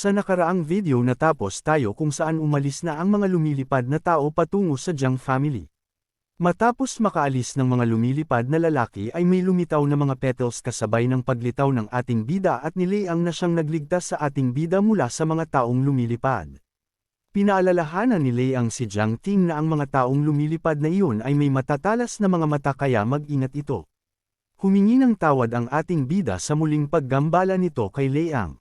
Sa nakaraang video natapos tayo kung saan umalis na ang mga lumilipad na tao patungo sa Jiang family. Matapos makaalis ng mga lumilipad na lalaki ay may lumitaw na mga petals kasabay ng paglitaw ng ating bida at nilayang na siyang nagligtas sa ating bida mula sa mga taong lumilipad. Pinaalalahanan ni Leang si Jiang Ting na ang mga taong lumilipad na iyon ay may matatalas na mga mata kaya mag-ingat ito. Humingi ng tawad ang ating bida sa muling paggambala nito kay Leang.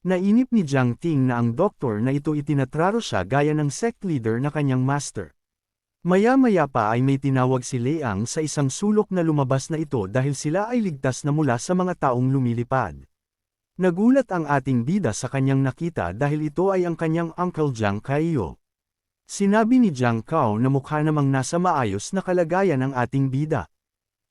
Nainip ni Jiang Ting na ang doktor na ito itinatraro siya gaya ng sect leader na kanyang master. Maya-maya pa ay may tinawag si Leang sa isang sulok na lumabas na ito dahil sila ay ligtas na mula sa mga taong lumilipad. Nagulat ang ating bida sa kanyang nakita dahil ito ay ang kanyang uncle Jiang Kaiyo. Sinabi ni Jiang Kao na mukha namang nasa maayos na kalagayan ang ating bida.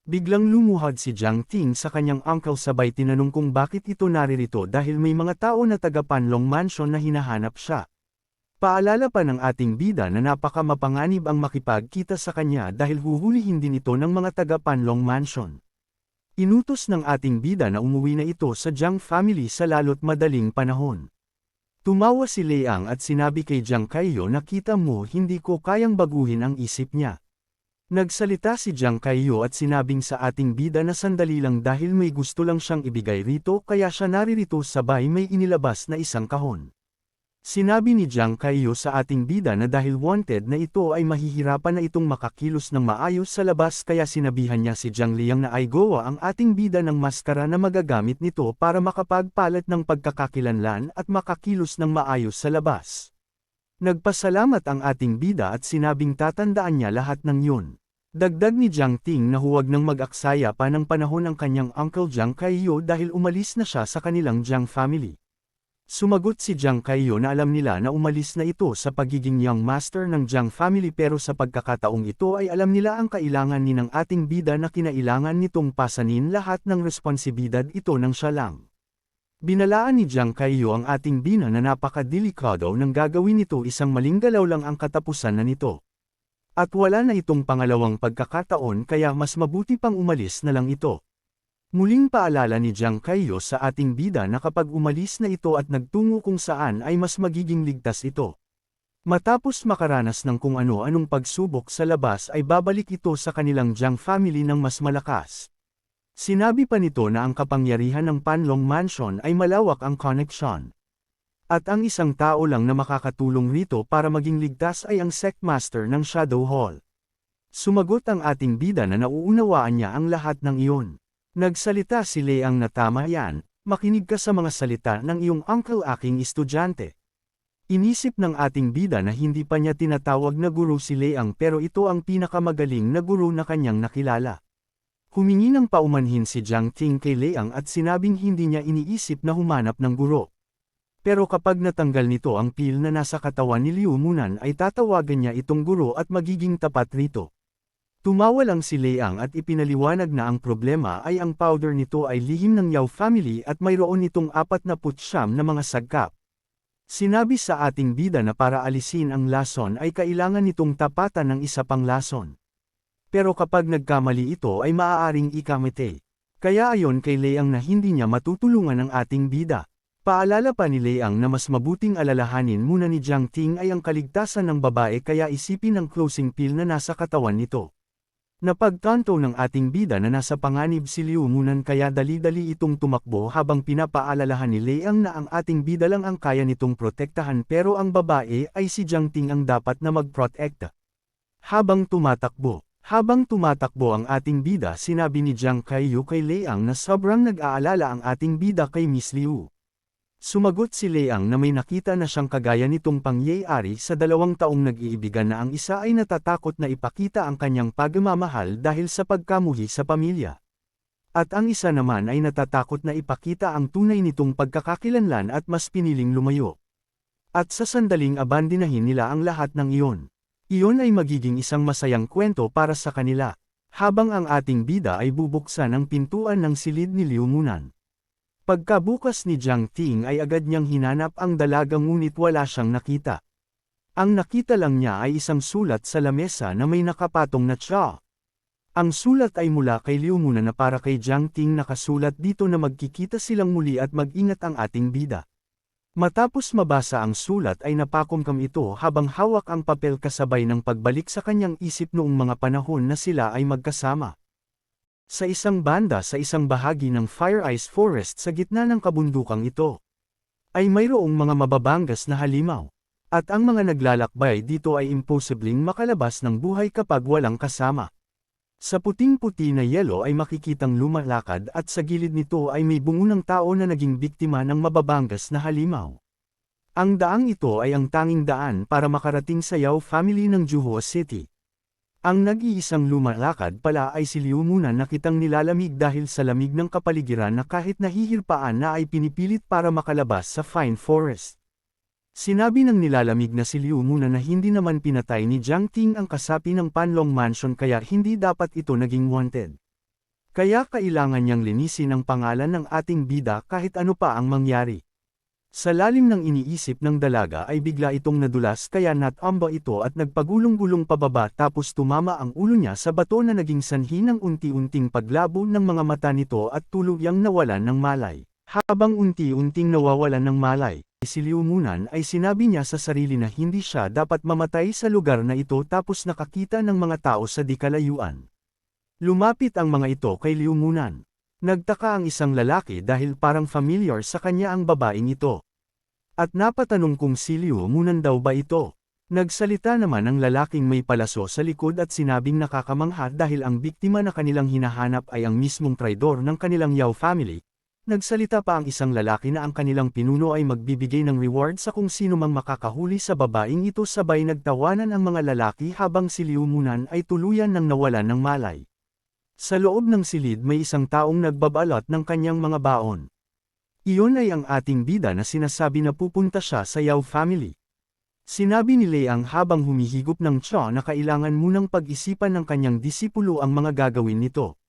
Biglang lumuhad si Jiang Ting sa kanyang uncle sabay tinanong kung bakit ito naririto dahil may mga tao na taga Panlong Mansion na hinahanap siya. Paalala pa ng ating bida na napaka-mapanganib ang makipagkita sa kanya dahil huhulihin din ito ng mga taga Panlong Mansion. Inutos ng ating bida na umuwi na ito sa Jiang family sa lalo't madaling panahon. Tumawa si Leang at sinabi kay Jiang Kaiyo na kita mo hindi ko kayang baguhin ang isip niya. Nagsalita si Jiang Kaiyo at sinabing sa ating bida na sandali lang dahil may gusto lang siyang ibigay rito kaya siya naririto sabay may inilabas na isang kahon. Sinabi ni Jiang Kaiyo sa ating bida na dahil wanted na ito ay mahihirapan na itong makakilos ng maayos sa labas kaya sinabihan niya si Jiang Liang na ay gawa ang ating bida ng maskara na magagamit nito para makapagpalat ng pagkakakilanlan at makakilos ng maayos sa labas. Nagpasalamat ang ating bida at sinabing tatandaan niya lahat ng yun. Dagdag ni Jiang Ting na huwag nang mag-aksaya pa ng panahon ang kanyang uncle Jiang Kaiyo dahil umalis na siya sa kanilang Jiang family. Sumagot si Jiang Kaiyo na alam nila na umalis na ito sa pagiging young master ng Jiang family pero sa pagkakataong ito ay alam nila ang kailangan ni ng ating bida na kinailangan nitong pasanin lahat ng responsibilidad ito ng siya lang. Binalaan ni Jiang Kaiyo ang ating bina na napakadelikado nang gagawin nito isang maling galaw lang ang katapusan na nito. At wala na itong pangalawang pagkakataon kaya mas mabuti pang umalis na lang ito. Muling paalala ni Jiang Kaiyo sa ating bida na kapag umalis na ito at nagtungo kung saan ay mas magiging ligtas ito. Matapos makaranas ng kung ano-anong pagsubok sa labas ay babalik ito sa kanilang Jiang family ng mas malakas. Sinabi pa nito na ang kapangyarihan ng Panlong Mansion ay malawak ang connection. At ang isang tao lang na makakatulong rito para maging ligtas ay ang sect master ng Shadow Hall. Sumagot ang ating bida na nauunawaan niya ang lahat ng iyon. Nagsalita si Leang na tama yan, makinig ka sa mga salita ng iyong uncle aking estudyante. Inisip ng ating bida na hindi pa niya tinatawag na guru si Leang pero ito ang pinakamagaling na guru na kanyang nakilala. Humingi ng paumanhin si Jiang Ting kay Leang at sinabing hindi niya iniisip na humanap ng guro. Pero kapag natanggal nito ang pil na nasa katawan ni Liu Munan ay tatawagan niya itong guro at magiging tapat rito. Tumawa lang si Leang at ipinaliwanag na ang problema ay ang powder nito ay lihim ng Yao family at mayroon itong 49 na mga sagkap. Sinabi sa ating bida na para alisin ang lason ay kailangan nitong tapatan ng isa pang lason. Pero kapag nagkamali ito ay maaaring ikamete. Kaya ayon kay Leang na hindi niya matutulungan ang ating bida. Paalala pa ni Leang na mas mabuting alalahanin muna ni Jiang Ting ay ang kaligtasan ng babae kaya isipin ang closing pill na nasa katawan nito. Napagtanto ng ating bida na nasa panganib si Liu Munan kaya dali-dali itong tumakbo habang pinapaalalahan ni Leang na ang ating bida lang ang kaya nitong protektahan pero ang babae ay si Jiang Ting ang dapat na magprotekta. Habang tumatakbo ang ating bida sinabi ni Jiang Kaiyo kay Leang na sobrang nag-aalala ang ating bida kay Miss Liu. Sumagot si Leang na may nakita na siyang kagaya nitong pangyayari sa 2 taong nag-iibigan na ang isa ay natatakot na ipakita ang kanyang pagmamahal dahil sa pagkamuhi sa pamilya. At ang isa naman ay natatakot na ipakita ang tunay nitong pagkakakilanlan at mas piniling lumayo. At sa sandaling abandinahin nila ang lahat ng iyon. Iyon ay magiging isang masayang kwento para sa kanila, habang ang ating bida ay bubuksan ang pintuan ng silid ni Liu Munan. Pagkabukas ni Jiang Ting ay agad niyang hinanap ang dalaga ngunit wala siyang nakita. Ang nakita lang niya ay isang sulat sa lamesa na may nakapatong na tsa. Ang sulat ay mula kay Liu Munan na para kay Jiang Ting nakasulat dito na magkikita silang muli at mag-ingat ang ating bida. Matapos mabasa ang sulat ay napakumkam ito habang hawak ang papel kasabay ng pagbalik sa kanyang isip noong mga panahon na sila ay magkasama. Sa isang banda sa isang bahagi ng Fire Ice Forest sa gitna ng kabundukang ito, ay mayroong mga mababangas na halimaw. At ang mga naglalakbay dito ay imposibleng makalabas ng buhay kapag walang kasama. Sa puting-puti na yelo ay makikitang lumalakad at sa gilid nito ay may bungunang tao na naging biktima ng mababangas na halimaw. Ang daang ito ay ang tanging daan para makarating sa Yao family ng Juho City. Ang nag-iisang lumalakad pala ay si Liu Munan na kitang nilalamig dahil sa lamig ng kapaligiran na kahit nahihirpaan na ay pinipilit para makalabas sa fine forest. Sinabi ng nilalamig na si Liu Munan na hindi naman pinatay ni Jiang Ting ang kasapi ng Panlong Mansion kaya hindi dapat ito naging wanted. Kaya kailangan niyang linisin ang pangalan ng ating bida kahit ano pa ang mangyari. Sa lalim ng iniisip ng dalaga ay bigla itong nadulas kaya natamba ito at nagpagulong-gulong pababa tapos tumama ang ulo niya sa bato na naging sanhi ng unti-unting paglabo ng mga mata nito at tuluyang nawalan ng malay. Habang unti-unting nawawalan ng malay, si Liu Munan ay sinabi niya sa sarili na hindi siya dapat mamatay sa lugar na ito tapos nakakita ng mga tao sa di kalayuan. Lumapit ang mga ito kay Liu Munan. Nagtaka ang isang lalaki dahil parang familiar sa kanya ang babaeng ito. At napatanong kung si Liu Munan daw ba ito. Nagsalita naman ang lalaking may palaso sa likod at sinabing nakakamangha dahil ang biktima na kanilang hinahanap ay ang mismong traidor ng kanilang Yao family. Nagsalita pa ang isang lalaki na ang kanilang pinuno ay magbibigay ng reward sa kung sino mang makakahuli sa babaeng ito sabay nagtawanan ang mga lalaki habang si Liu Munan ay tuluyan ng nawalan ng malay. Sa loob ng silid may isang taong nagbabalot ng kanyang mga baon. Iyon ay ang ating bida na sinasabi na pupunta siya sa Yao family. Sinabi ni Leang habang humihigop ng tiya na kailangan munang pag-isipan ng kanyang disipulo ang mga gagawin nito.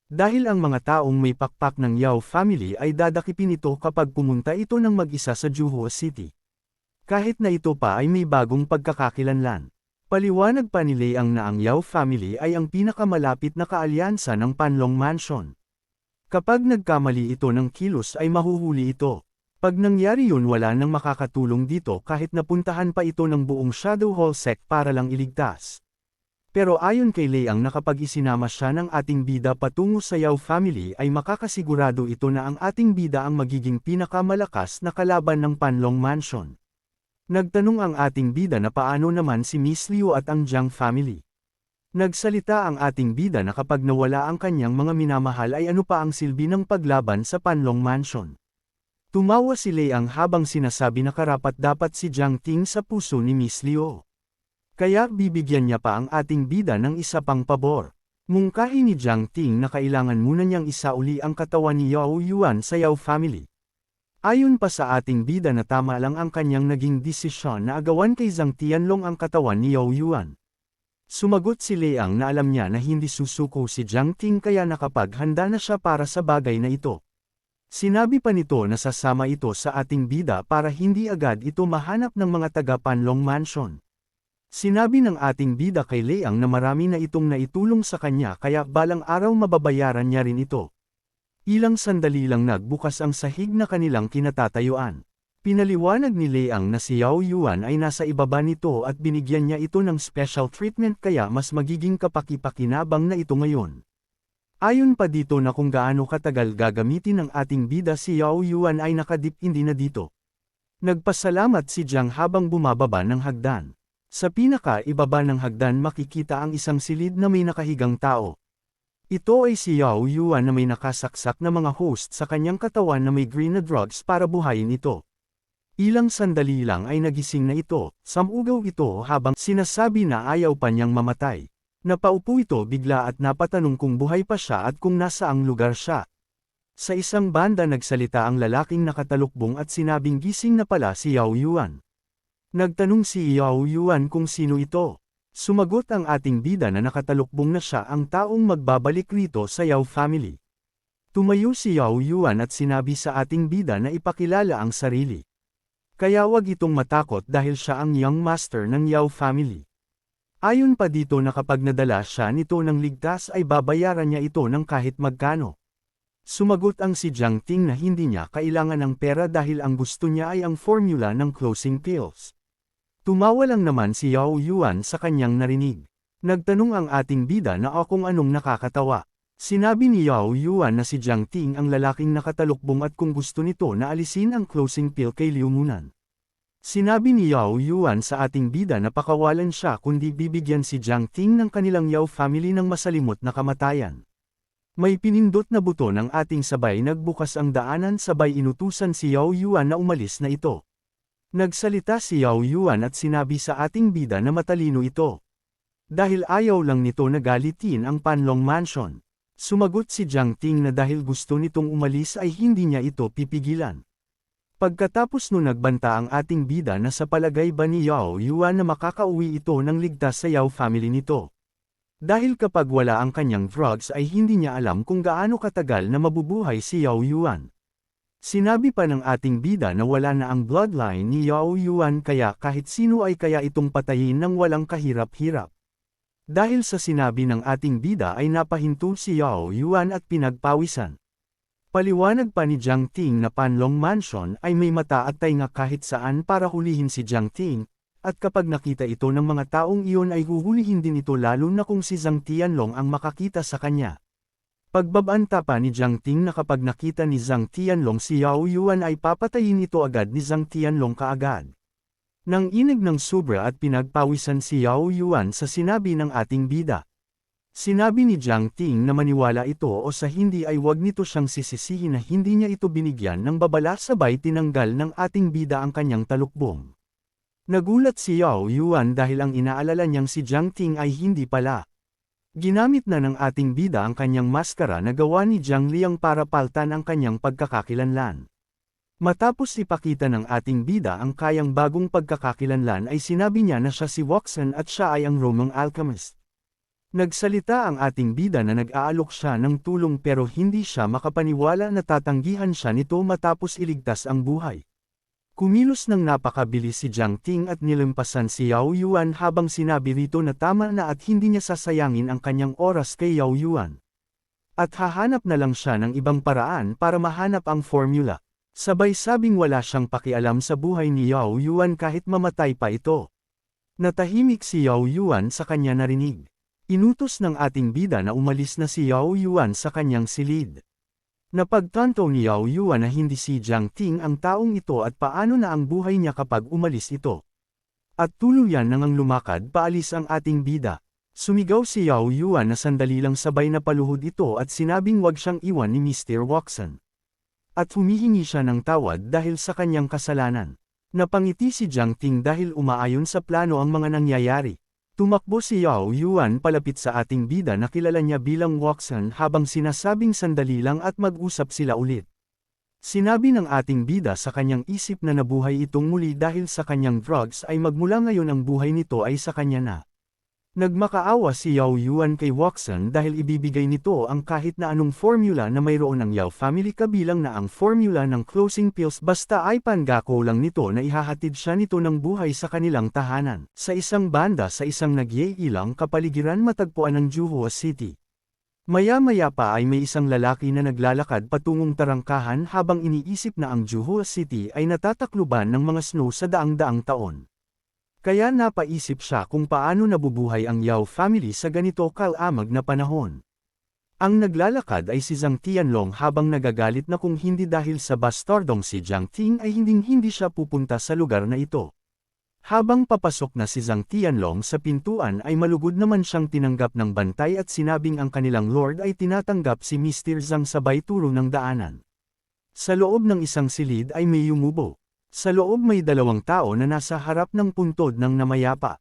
Dahil ang mga taong may pakpak ng Yao family ay dadakipin ito kapag pumunta ito ng mag-isa sa Juho City. Kahit na ito pa ay may bagong pagkakakilanlan. Paliwanag pa ni Leang na ang Yao family ay ang pinakamalapit na kaalyansa ng Panlong Mansion. Kapag nagkamali ito ng kilos ay mahuhuli ito. Pag nangyari yun wala nang makakatulong dito kahit napuntahan pa ito ng buong Shadow Hall sect para lang iligtas. Pero ayon kay Leang na kapag isinama siya ng ating bida patungo sa Yao family ay makakasigurado ito na ang ating bida ang magiging pinakamalakas na kalaban ng Panlong Mansion. Nagtanong ang ating bida na paano naman si Miss Liu at ang Jiang family. Nagsalita ang ating bida na kapag nawala ang kanyang mga minamahal ay ano pa ang silbi ng paglaban sa Panlong Mansion. Tumawa si Leang habang sinasabi na karapat-dapat si Jiang Ting sa puso ni Miss Liu. Kaya bibigyan niya pa ang ating bida ng isa pang pabor. Mungkahi ni Jiang Ting na kailangan muna niyang isauli ang katawan ni Yao Yuan sa Yao family. Ayon pa sa ating bida na tama lang ang kanyang naging desisyon na agawan kay Zhang Tianlong ang katawan ni Yao Yuan. Sumagot si Leang na alam niya na hindi susuko si Jiang Ting kaya nakapaghanda na siya para sa bagay na ito. Sinabi pa nito na sasama ito sa ating bida para hindi agad ito mahanap ng mga taga-Panlong Mansion. Sinabi ng ating bida kay Leang na marami na itong naitulong sa kanya kaya balang araw mababayaran niya rin ito. Ilang sandali lang nagbukas ang sahig na kanilang kinatatayuan. Pinaliwanag ni Leang na si Yao Yuan ay nasa ibaba nito at binigyan niya ito ng special treatment kaya mas magiging kapaki-pakinabang na ito ngayon. Ayon pa dito na kung gaano katagal gagamitin ng ating bida si Yao Yuan ay nakadipindi na dito. Nagpasalamat si Jiang habang bumababa ng hagdan. Sa pinaka-ibaba ng hagdan makikita ang isang silid na may nakahigang tao. Ito ay si Yao Yuan na may nakasaksak na mga host sa kanyang katawan na may green na drugs para buhayin ito. Ilang sandali lang ay nagising na ito, samugaw ito habang sinasabi na ayaw pa niyang mamatay. Napaupo ito bigla at napatanong kung buhay pa siya at kung nasaang lugar siya. Sa isang banda nagsalita ang lalaking nakatalukbong at sinabing gising na pala si Yao Yuan. Nagtanong si Yao Yuan kung sino ito. Sumagot ang ating bida na nakatalukbong na siya ang taong magbabalik rito sa Yao family. Tumayo si Yao Yuan at sinabi sa ating bida na ipakilala ang sarili. Kaya wag itong matakot dahil siya ang young master ng Yao family. Ayon pa dito na kapag nadala siya nito ng ligtas ay babayaran niya ito ng kahit magkano. Sumagot ang si Jiang Ting na hindi niya kailangan ng pera dahil ang gusto niya ay ang formula ng closing pills. Tumawa lang naman si Yao Yuan sa kanyang narinig. Nagtanong ang ating bida na kung anong nakakatawa. Sinabi ni Yao Yuan na si Jiang Ting ang lalaking nakatalukbong at kung gusto nito na alisin ang closing pill kay Liu Munan. Sinabi ni Yao Yuan sa ating bida na pakawalan siya kundi bibigyan si Jiang Ting ng kanilang Yao family ng masalimot na kamatayan. May pinindot na buto ng ating sabay nagbukas ang daanan sabay inutusan si Yao Yuan na umalis na ito. Nagsalita si Yao Yuan at sinabi sa ating bida na matalino ito. Dahil ayaw lang nito na galitin ang Panlong Mansion. Sumagot si Jiang Ting na dahil gusto nitong umalis ay hindi niya ito pipigilan. Pagkatapos no nagbanta ang ating bida na sa palagay ba ni Yao Yuan na makakauwi ito ng ligtas sa Yao family nito. Dahil kapag wala ang kanyang drugs ay hindi niya alam kung gaano katagal na mabubuhay si Yao Yuan. Sinabi pa ng ating bida na wala na ang bloodline ni Yao Yuan kaya kahit sino ay kaya itong patayin ng walang kahirap-hirap. Dahil sa sinabi ng ating bida ay napahinto si Yao Yuan at pinagpawisan. Paliwanag pa ni Jiang Ting na Panlong Mansion ay may mata at tainga kahit saan para hulihin si Jiang Ting. At kapag nakita ito ng mga taong iyon ay huhulihin din ito lalo na kung si Zhang Tianlong ang makakita sa kanya. Pagbabanta pa ni Jiang Ting na kapag nakita ni Zhang Tianlong si Yao Yuan ay papatayin ito agad ni Zhang Tianlong kaagad. Nang inig ng sobra at pinagpawisan si Yao Yuan sa sinabi ng ating bida. Sinabi ni Jiang Ting na maniwala ito o sa hindi ay wag nito siyang sisisihin na hindi niya ito binigyan ng babala sabay tinanggal ng ating bida ang kanyang talukbong. Nagulat si Yao Yuan dahil ang inaalala niyang si Jiang Ting ay hindi pala. Ginamit na ng ating bida ang kanyang maskara na gawa ni Jiang Liang para paltan ang kanyang pagkakakilanlan. Matapos ipakita ng ating bida ang kayang bagong pagkakakilanlan ay sinabi niya na siya si Waxan at siya ay ang Romang alchemist. Nagsalita ang ating bida na nag-aalok siya ng tulong pero hindi siya makapaniwala na tatanggihan siya nito matapos iligtas ang buhay. Kumilos ng napakabilis si Jiang Ting at nilampasan si Yao Yuan habang sinabi rito na tama na at hindi niya sasayangin ang kanyang oras kay Yao Yuan. At hahanap na lang siya ng ibang paraan para mahanap ang formula. Sabay sabing wala siyang pakialam sa buhay ni Yao Yuan kahit mamatay pa ito. Natahimik si Yao Yuan sa kanya narinig. Inutos ng ating bida na umalis na si Yao Yuan sa kanyang silid. Napagtanto ni Yao Yuan na hindi si Jiang Ting ang taong ito at paano na ang buhay niya kapag umalis ito. At tuluyan nang lumakad paalis ang ating bida. Sumigaw si Yao Yuan na sandali lang sabay na paluhod ito at sinabing wag siyang iwan ni Mr. Waxan. At humihingi siya ng tawad dahil sa kanyang kasalanan. Napangiti si Jiang Ting dahil umaayon sa plano ang mga nangyayari. Tumakbo si Yao Yuan palapit sa ating bida na kilala niya bilang Waxan habang sinasabing sandali lang at mag-usap sila ulit. Sinabi ng ating bida sa kanyang isip na nabuhay itong muli dahil sa kanyang drugs ay magmula ngayon ang buhay nito ay sa kanya na. Nagmakaawa si Yao Yuan kay Waxan dahil ibibigay nito ang kahit na anong formula na mayroon ng Yao family kabilang na ang formula ng closing pills basta ay pangako lang nito na ihahatid siya nito ng buhay sa kanilang tahanan. Sa isang banda sa isang nagyayilang kapaligiran matagpuan ng Juhua City. Maya-maya pa ay may isang lalaki na naglalakad patungong tarangkahan habang iniisip na ang Juhua City ay natatakluban ng mga snow sa daang-daang taon. Kaya napaisip siya kung paano nabubuhay ang Yao family sa ganito kalamag na panahon. Ang naglalakad ay si Zhang Tianlong habang nagagalit na kung hindi dahil sa bastardong si Jiang Ting ay hindi siya pupunta sa lugar na ito. Habang papasok na si Zhang Tianlong sa pintuan ay malugod naman siyang tinanggap ng bantay at sinabing ang kanilang lord ay tinatanggap si Mr. Zhang sabay turo ng daanan. Sa loob ng isang silid ay may yumubo. Sa loob may dalawang tao na nasa harap ng puntod ng namayapa.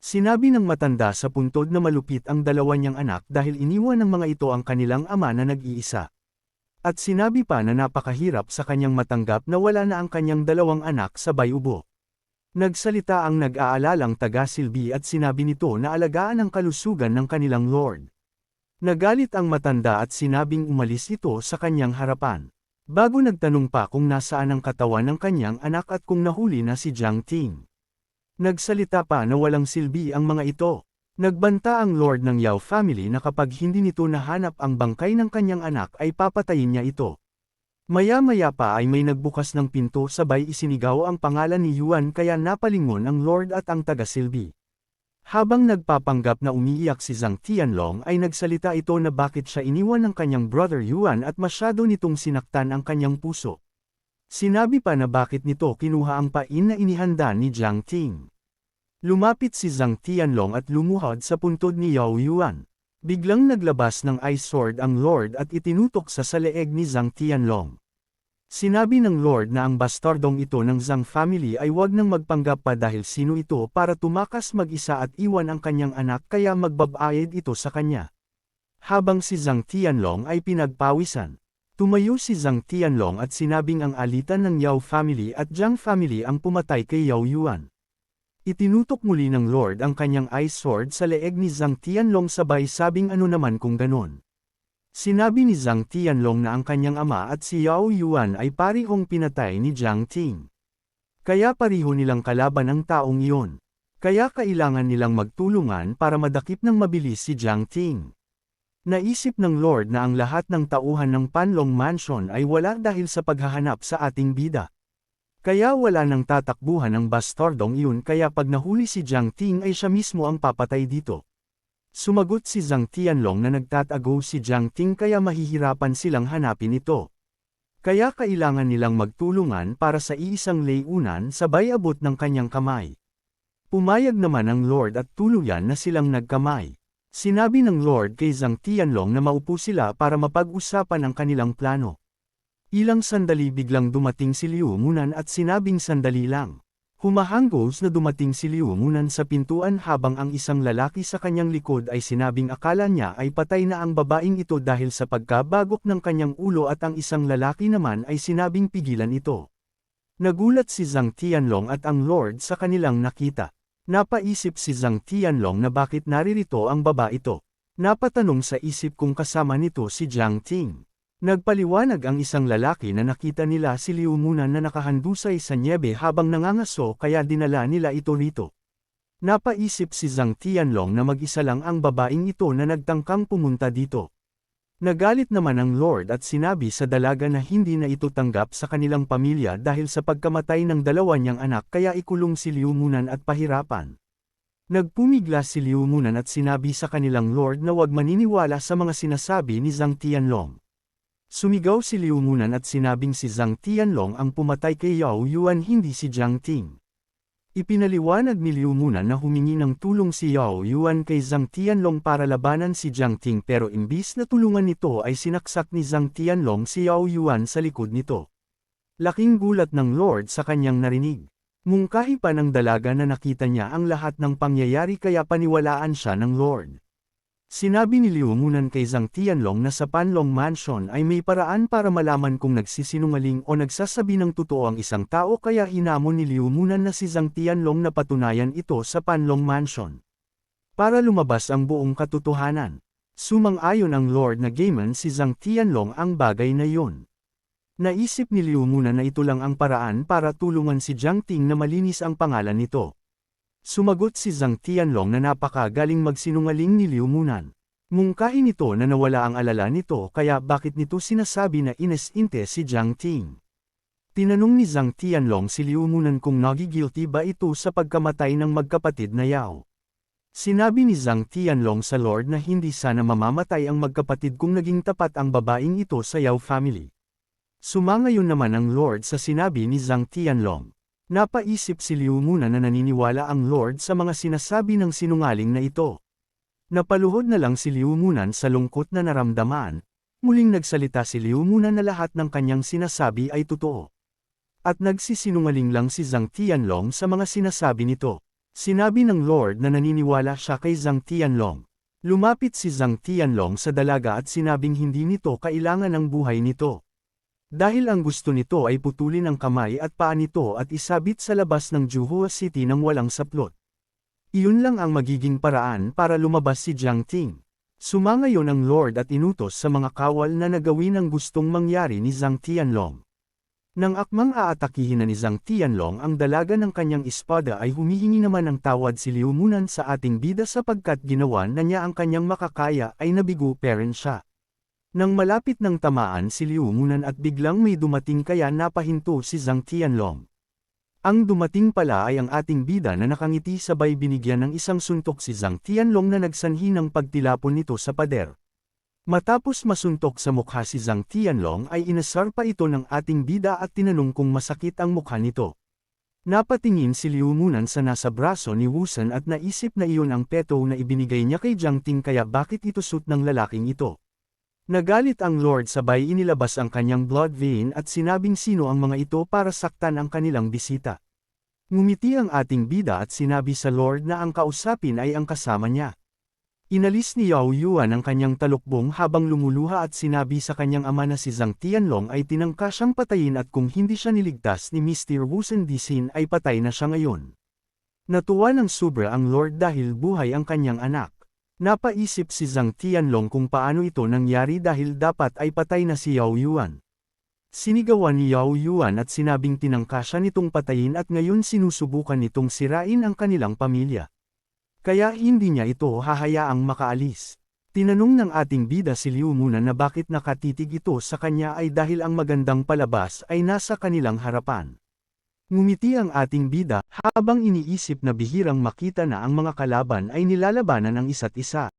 Sinabi ng matanda sa puntod na malupit ang dalawa niyang anak dahil iniwan ng mga ito ang kanilang ama na nag-iisa. At sinabi pa na napakahirap sa kanyang matanggap na wala na ang kanyang dalawang anak sabay ubo. Nagsalita ang nag-aalalang taga-silbi at sinabi nito na alagaan ang kalusugan ng kanilang lord. Nagalit ang matanda at sinabing umalis ito sa kanyang harapan. Bago nagtanong pa kung nasaan ang katawan ng kanyang anak at kung nahuli na si Jiang Ting. Nagsalita pa na walang silbi ang mga ito. Nagbanta ang Lord ng Yao family na kapag hindi nito nahanap ang bangkay ng kanyang anak ay papatayin niya ito. Maya-maya pa ay may nagbukas ng pinto sabay isinigaw ang pangalan ni Yuan kaya napalingon ang Lord at ang taga-silbi. Habang nagpapanggap na umiiyak si Zhang Tianlong ay nagsalita ito na bakit siya iniwan ng kanyang brother Yuan at masyado nitong sinaktan ang kanyang puso. Sinabi pa na bakit nito kinuha ang pain na inihanda ni Jiang Ting. Lumapit si Zhang Tianlong at lumuhod sa puntod ni Yao Yuan. Biglang naglabas ng ice sword ang Lord at itinutok sa leeg ni Zhang Tianlong. Sinabi ng Lord na ang bastardong ito ng Zhang family ay wag nang magpanggap pa dahil sino ito para tumakas mag-isa at iwan ang kanyang anak kaya magbabayad ito sa kanya. Habang si Zhang Tianlong ay pinagpawisan, tumayo si Zhang Tianlong at sinabing ang alitan ng Yao family at Jiang family ang pumatay kay Yao Yuan. Itinutok muli ng Lord ang kanyang ice sword sa leeg ni Zhang Tianlong sabay sabing ano naman kung ganon. Sinabi ni Zhang Tianlong na ang kanyang ama at si Yao Yuan ay parihong pinatay ni Jiang Ting. Kaya pariho nilang kalaban ang taong iyon. Kaya kailangan nilang magtulungan para madakip ng mabilis si Jiang Ting. Naisip ng Lord na ang lahat ng tauhan ng Panlong Mansion ay wala dahil sa paghahanap sa ating bida. Kaya wala nang tatakbuhan ang bastardong iyon kaya pag nahuli si Jiang Ting ay siya mismo ang papatay dito. Sumagot si Zhang Tianlong na nagtatago si Jiang Ting kaya mahihirapan silang hanapin ito. Kaya kailangan nilang magtulungan para sa iisang layunan sabay abot ng kanyang kamay. Pumayag naman ang Lord at tuluyan na silang nagkamay. Sinabi ng Lord kay Zhang Tianlong na maupo sila para mapag-usapan ang kanilang plano. Ilang sandali biglang dumating si Liu Munan at sinabing sandali lang. Humahanggos na dumating si Liu Munan sa pintuan habang ang isang lalaki sa kanyang likod ay sinabing akala niya ay patay na ang babaeng ito dahil sa pagkabagok ng kanyang ulo at ang isang lalaki naman ay sinabing pigilan ito. Nagulat si Zhang Tianlong at ang Lord sa kanilang nakita. Napaisip si Zhang Tianlong na bakit naririto ang baba ito. Napatanong sa isip kung kasama nito si Jiang Ting. Nagpaliwanag ang isang lalaki na nakita nila si Liu Munan na nakahandusay sa nyebe habang nangangaso kaya dinala nila ito rito. Napaisip si Zhang Tianlong na mag-isa lang ang babaeng ito na nagtangkang pumunta dito. Nagalit naman ang Lord at sinabi sa dalaga na hindi na ito tanggap sa kanilang pamilya dahil sa pagkamatay ng dalawa niyang anak kaya ikulong si Liu Munan at pahirapan. Nagpumigla si Liu Munan at sinabi sa kanilang Lord na huwag maniniwala sa mga sinasabi ni Zhang Tianlong. Sumigaw si Liu Munan at sinabing si Zhang Tianlong ang pumatay kay Yao Yuan hindi si Jiang Ting. Ipinaliwanag ni Liu Munan na humingi ng tulong si Yao Yuan kay Zhang Tianlong para labanan si Jiang Ting pero imbis na tulungan nito ay sinaksak ni Zhang Tianlong si Yao Yuan sa likod nito. Laking gulat ng Lord sa kanyang narinig. Mungkahi pa ng dalaga na nakita niya ang lahat ng pangyayari kaya paniwalaan siya ng Lord. Sinabi ni Liu Munan kay Zhang Tianlong na sa Panlong Mansion ay may paraan para malaman kung nagsisinungaling o nagsasabi ng totoo ang isang tao kaya hinamon ni Liu Munan na si Zhang Tianlong na patunayan ito sa Panlong Mansion. Para lumabas ang buong katotohanan. Sumang-ayon ang Lord na Gaemon si Zhang Tianlong ang bagay na yun. Naisip ni Liu Munan na ito lang ang paraan para tulungan si Jiang Ting na malinis ang pangalan nito. Sumagot si Zhang Tianlong na napakagaling magsinungaling ni Liu Munan. Mungkahi nito na nawala ang alala nito kaya bakit nito sinasabi na inesinte si Jiang Ting. Tinanong ni Zhang Tianlong si Liu Munan kung nagigilty ba ito sa pagkamatay ng magkapatid na Yao. Sinabi ni Zhang Tianlong sa Lord na hindi sana mamamatay ang magkapatid kung naging tapat ang babaeng ito sa Yao family. Sumangayon naman ang Lord sa sinabi ni Zhang Tianlong. Napaisip si Liu Munan na naniniwala ang Lord sa mga sinasabi ng sinungaling na ito. Napaluhod na lang si Liu Munan sa lungkot na naramdaman, muling nagsalita si Liu Munan na lahat ng kanyang sinasabi ay totoo. At nagsisinungaling lang si Zhang Tianlong sa mga sinasabi nito. Sinabi ng Lord na naniniwala siya kay Zhang Tianlong. Lumapit si Zhang Tianlong sa dalaga at sinabing hindi nito kailangan ang buhay nito. Dahil ang gusto nito ay putulin ang kamay at paa nito at isabit sa labas ng Juhua City nang walang saplot. Iyon lang ang magiging paraan para lumabas si Jiang Ting. Sumangayon ang Lord at inutos sa mga kawal na nagawin ang gustong mangyari ni Zhang Tianlong. Nang akmang aatakihin na ni Zhang Tianlong ang dalaga ng kanyang espada ay humihingi naman ng tawad si Liu Munan sa ating bida sapagkat ginawa na niya ang kanyang makakaya ay nabigo pa rin siya. Nang malapit ng tamaan si Liu Munan at biglang may dumating kaya napahinto si Zhang Tianlong. Ang dumating pala ay ang ating bida na nakangiti sabay binigyan ng isang suntok si Zhang Tianlong na nagsanhi ng pagtilapon nito sa pader. Matapos masuntok sa mukha si Zhang Tianlong ay inasar pa ito ng ating bida at tinanong kung masakit ang mukha nito. Napatingin si Liu Munan sa nasa braso ni Wusan at naisip na iyon ang peto na ibinigay niya kay Jiang Ting kaya bakit ito suit ng lalaking ito. Nagalit ang Lord sabay inilabas ang kanyang blood vein at sinabing sino ang mga ito para saktan ang kanilang bisita. Ngumiti ang ating bida at sinabi sa Lord na ang kausapin ay ang kasama niya. Inalis ni Yao Yuan ang kanyang talukbong habang lumuluha at sinabi sa kanyang ama na si Zhang Tianlong ay tinangka siyang patayin at kung hindi siya niligtas ni Mr. Wusan Disin ay patay na siya ngayon. Natuwa ng sobra ang Lord dahil buhay ang kanyang anak. Napaisip si Zhang Tianlong kung paano ito nangyari dahil dapat ay patay na si Yao Yuan. Sinigawan ni Yao Yuan at sinabing tinangka siya nitong patayin at ngayon sinusubukan nitong sirain ang kanilang pamilya. Kaya hindi niya ito hahayaang makaalis. Tinanong ng ating bida si Liu Munan na bakit nakatitig ito sa kanya ay dahil ang magandang palabas ay nasa kanilang harapan. Ngumiti ang ating bida habang iniisip na bihirang makita na ang mga kalaban ay nilalabanan ng isa't isa.